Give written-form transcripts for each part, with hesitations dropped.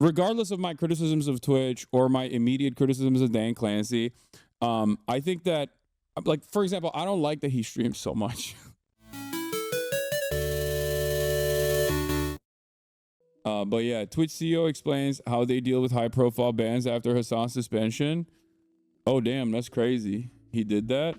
regardless of my criticisms of Twitch or my immediate criticisms of Dan Clancy, I think that, like, for example, I don't like that he streams so much. But yeah, Twitch CEO explains how they deal with high-profile bans after Hasan's suspension. Oh damn, that's crazy. He did that.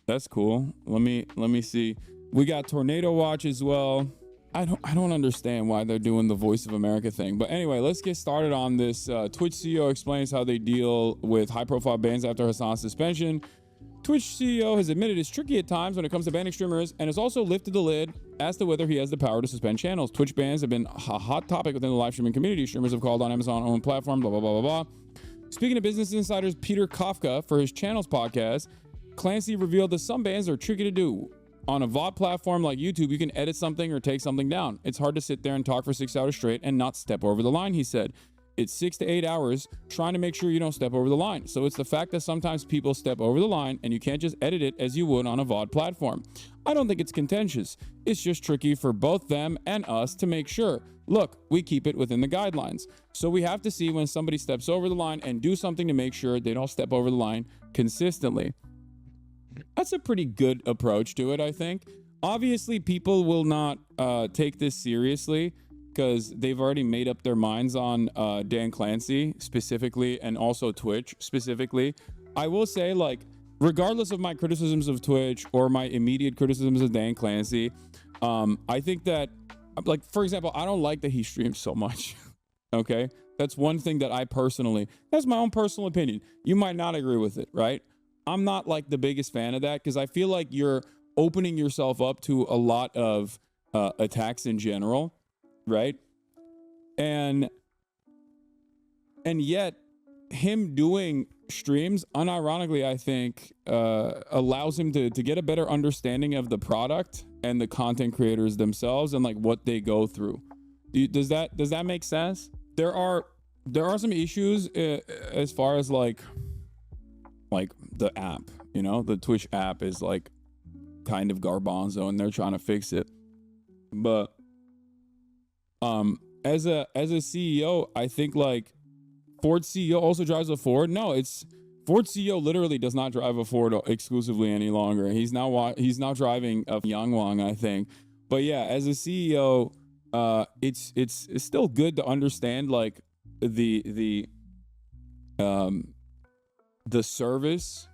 That's cool. Let me see. We got Tornado Watch as well. I don't understand why they're doing the Voice of America thing. But anyway, let's get started on this. Twitch CEO explains how they deal with high-profile bans after Hasan's suspension. Twitch CEO has admitted it's tricky at times when it comes to banning streamers and has also lifted the lid as to whether he has the power to suspend channels. Twitch bans have been a hot topic within the live streaming community. Streamers have called on Amazon-owned platform, blah, blah, blah, blah, blah. Speaking to Business Insider's Peter Kafka for his channel's podcast, Clancy revealed that some bans are tricky to do. On a VOD platform like YouTube, you can edit something or take something down. It's hard to sit there and talk for 6 hours straight and not step over the line, he said. It's 6 to 8 hours trying to make sure you don't step over the line. So it's the fact that sometimes people step over the line and you can't just edit it as you would on a VOD platform. I don't think it's contentious. It's just tricky for both them and us to make sure. Look, we keep it within the guidelines. So we have to see when somebody steps over the line and do something to make sure they don't step over the line consistently. That's a pretty good approach to it, I think. Obviously, people will not take this seriously because they've already made up their minds on Dan Clancy specifically and also Twitch specifically. I will say, like, regardless of my criticisms of Twitch or my immediate criticisms of Dan Clancy, I think that, like, for example, I don't like that he streams so much. Okay? That's one thing that that's my own personal opinion. You might not agree with it, right? I'm not like the biggest fan of that because I feel like you're opening yourself up to a lot of attacks in general, right? And yet him doing streams, unironically, I think, allows him to get a better understanding of the product and the content creators themselves and like what they go through. Does that make sense? There are some issues as far as like the app, you know, the Twitch app is like kind of garbanzo and they're trying to fix it. But as a CEO, I think like Ford CEO also drives a Ford. No, it's Ford CEO literally does not drive a Ford exclusively any longer. He's now driving a Yangwang, I think. But yeah, as a CEO, it's still good to understand like the service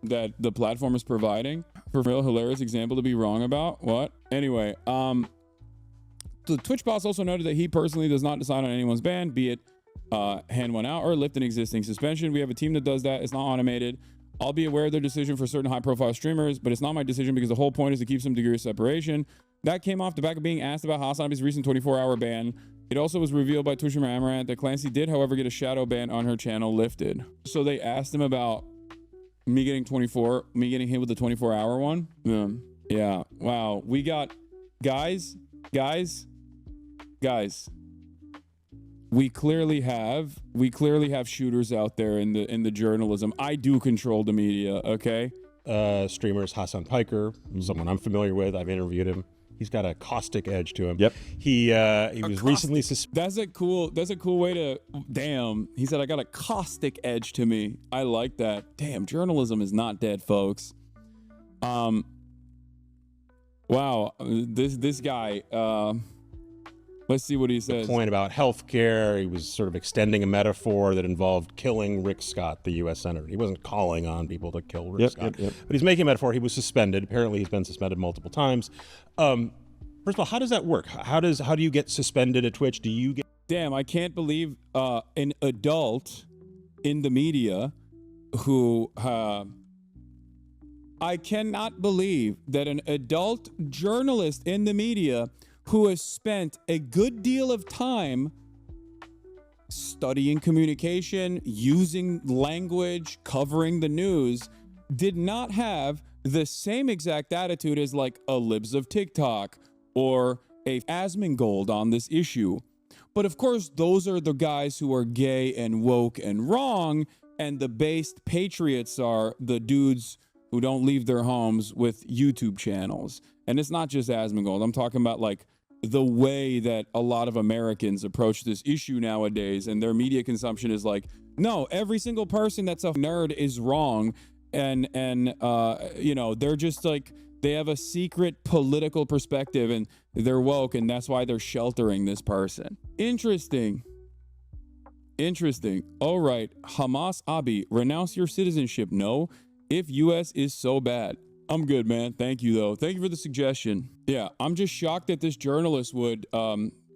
that the platform is providing. For real, hilarious example to be wrong about. What? Anyway, the Twitch boss also noted that he personally does not decide on anyone's ban, be it hand one out or lift an existing suspension. We have a team that does that. It's not automated. I'll be aware of their decision for certain high-profile streamers, but it's not my decision because the whole point is to keep some degree of separation. That came off the back of being asked about Hasanimated recent 24-hour ban. It also was revealed by Twitcher Amaranth that Clancy did, however, get a shadow ban on her channel lifted. So they asked him about me getting hit with the 24-hour one. Yeah. Wow. We got guys. We clearly have shooters out there in the journalism. I do control the media. Okay. Streamers Hasan Piker, someone I'm familiar with. I've interviewed him. He's got a caustic edge to him. Yep. He was recently suspended. That's a cool way to. Damn. He said I got a caustic edge to me. I like that. Damn. Journalism is not dead, folks. Wow. This guy. Let's see what he says. Point about healthcare. He was sort of extending a metaphor that involved killing Rick Scott, the U.S. Senator. He wasn't calling on people to kill Rick Scott. But he's making a metaphor. He was suspended. Apparently, he's been suspended multiple times. First of all, how does that work? How do you get suspended at Twitch? Do you get? Damn, I can't believe an adult in the media who. I cannot believe that an adult journalist in the media who has spent a good deal of time studying communication, using language, covering the news, did not have the same exact attitude as like a Libs of TikTok or a Asmongold on this issue. But of course, those are the guys who are gay and woke and wrong, and the based patriots are the dudes who don't leave their homes with YouTube channels. And it's not just Asmongold. I'm talking about like the way that a lot of Americans approach this issue nowadays, and their media consumption is like, no, every single person that's a nerd is wrong, and you know, they're just like, they have a secret political perspective and they're woke, and that's why they're sheltering this person. Interesting. All right, Hamas Abi, renounce your citizenship. No, if US is so bad. I'm good, man. Thank you, though. Thank you for the suggestion. Yeah, I'm just shocked that this journalist would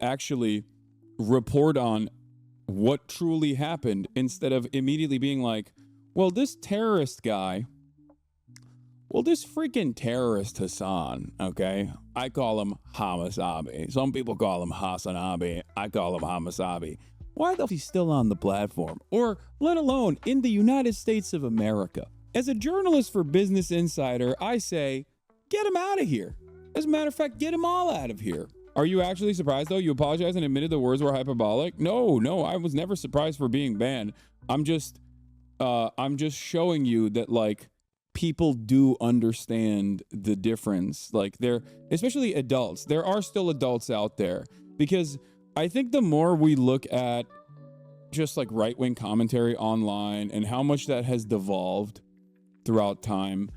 actually report on what truly happened instead of immediately being like, well, this terrorist guy, well, this freaking terrorist Hasan, okay? I call him Hamas Abi. Some people call him Hasan Abi. I call him Hamas Abi. Why the f*** is he still on the platform? Or, let alone, in the United States of America? As a journalist for Business Insider, I say, get him out of here. As a matter of fact, get him all out of here. Are you actually surprised, though? You apologized and admitted the words were hyperbolic? No, I was never surprised for being banned. I'm just showing you that, like, people do understand the difference. Like, they're, especially adults. There are still adults out there. Because I think the more we look at just, like, right-wing commentary online and how much that has devolved throughout time,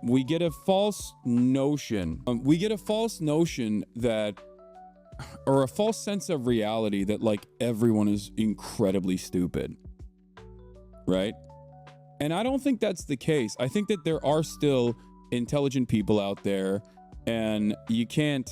we get a false notion. That, or a false sense of reality that, like, everyone is incredibly stupid, right? And I don't think that's the case. I think that there are still intelligent people out there, and you can't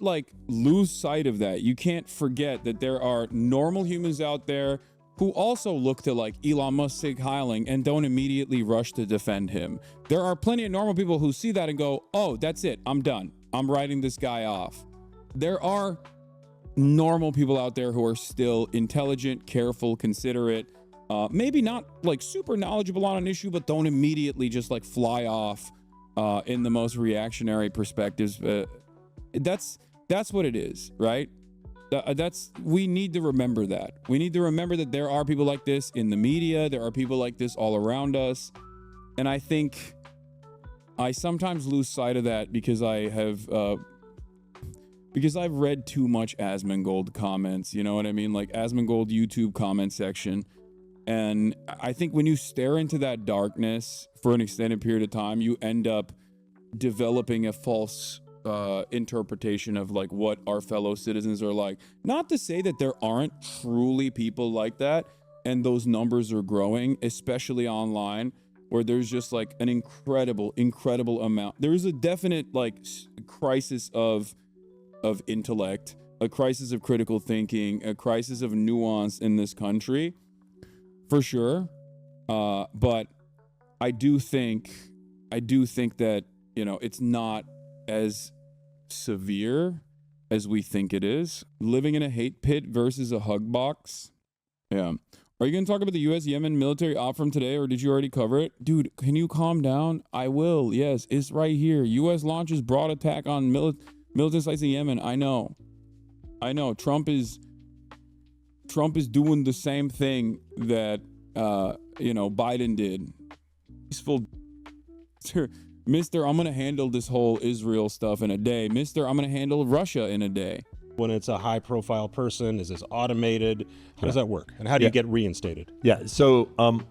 like lose sight of that. You can't forget that there are normal humans out there who also look to, like, Elon Musk Sig Heiling and don't immediately rush to defend him. There are plenty of normal people who see that and go, oh, that's it, I'm done. I'm writing this guy off. There are normal people out there who are still intelligent, careful, considerate, maybe not, like, super knowledgeable on an issue, but don't immediately just, like, fly off in the most reactionary perspectives. That's what it is, right? We need to remember that. We need to remember that there are people like this in the media. There are people like this all around us. And I think I sometimes lose sight of that because I've read too much Asmongold comments. You know what I mean? Like, Asmongold YouTube comment section. And I think when you stare into that darkness for an extended period of time, you end up developing a false interpretation of, like, what our fellow citizens are like. Not to say that there aren't truly people like that, and those numbers are growing, especially online, where there's just, like, an incredible amount. There's a definite, like, crisis of intellect, a crisis of critical thinking, a crisis of nuance in this country, for sure. But I do think that, you know, it's not as severe as we think it is. Living in a hate pit versus a hug box. Yeah. Are you going to talk about the U.S. Yemen military op from today, or did you already cover it? Dude, can you calm down? I will. Yes, it's right here. U.S. launches broad attack on militant sites in Yemen. I know. Trump is doing the same thing that Biden did. Peaceful. Mister, I'm going to handle this whole Israel stuff in a day. Mister, I'm going to handle Russia in a day. When it's a high-profile person, is this automated? How does that work? And how do you get reinstated? Yeah, so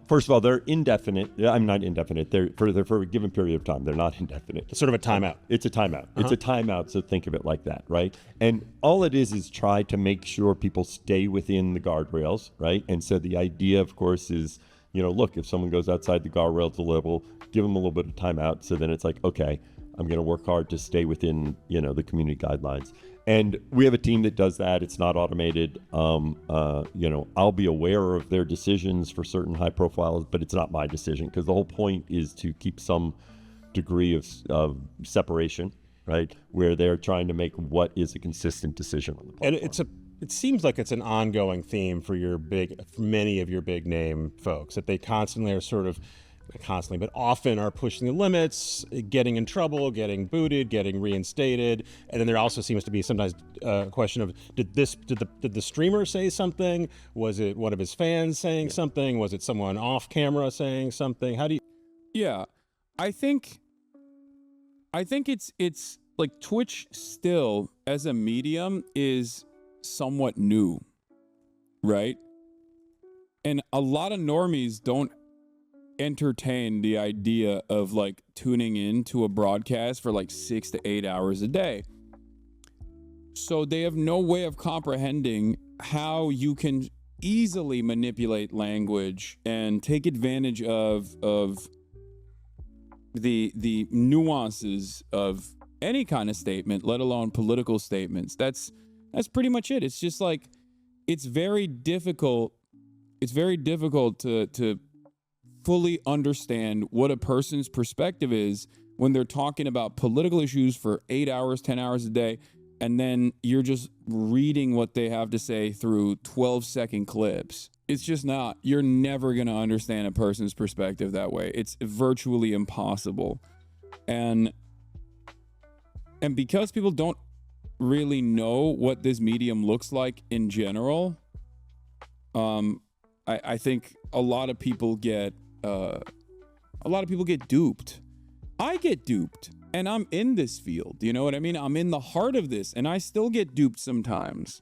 first of all, they're indefinite. I'm not indefinite. They're for a given period of time. They're not indefinite. It's sort of a timeout. It's a timeout. It's a timeout, so think of it like that, right? And all it is try to make sure people stay within the guardrails, right? And so the idea, of course, is, look, if someone goes outside the guardrails a little, give them a little bit of timeout. So then it's like, okay, I'm going to work hard to stay within, the community guidelines. And we have a team that does that. It's not automated. I'll be aware of their decisions for certain high profiles, but it's not my decision, because the whole point is to keep some degree of separation, right? Where they're trying to make what is a consistent decision on the platform. And it seems like it's an ongoing theme for many of your big name folks, that they constantly are but often are pushing the limits, getting in trouble, getting booted, getting reinstated. And then there also seems to be sometimes a question of, did the streamer say something? Was it one of his fans saying something? Was it someone off camera saying something? How do you? Yeah, I think it's like Twitch still as a medium is somewhat new, right? And a lot of normies don't entertain the idea of like tuning in to a broadcast for like 6 to 8 hours a day. So they have no way of comprehending how you can easily manipulate language and take advantage of the nuances of any kind of statement, let alone political statements. That's pretty much it. It's just like it's very difficult to fully understand what a person's perspective is when they're talking about political issues for 8 hours, 10 hours a day, and then you're just reading what they have to say through 12-second clips. It's just not. You're never going to understand a person's perspective that way. It's virtually impossible. And because people don't really know what this medium looks like in general, I think a lot of people get duped. I get duped, and I'm in this field. You know what I mean? I'm in the heart of this, and I still get duped sometimes.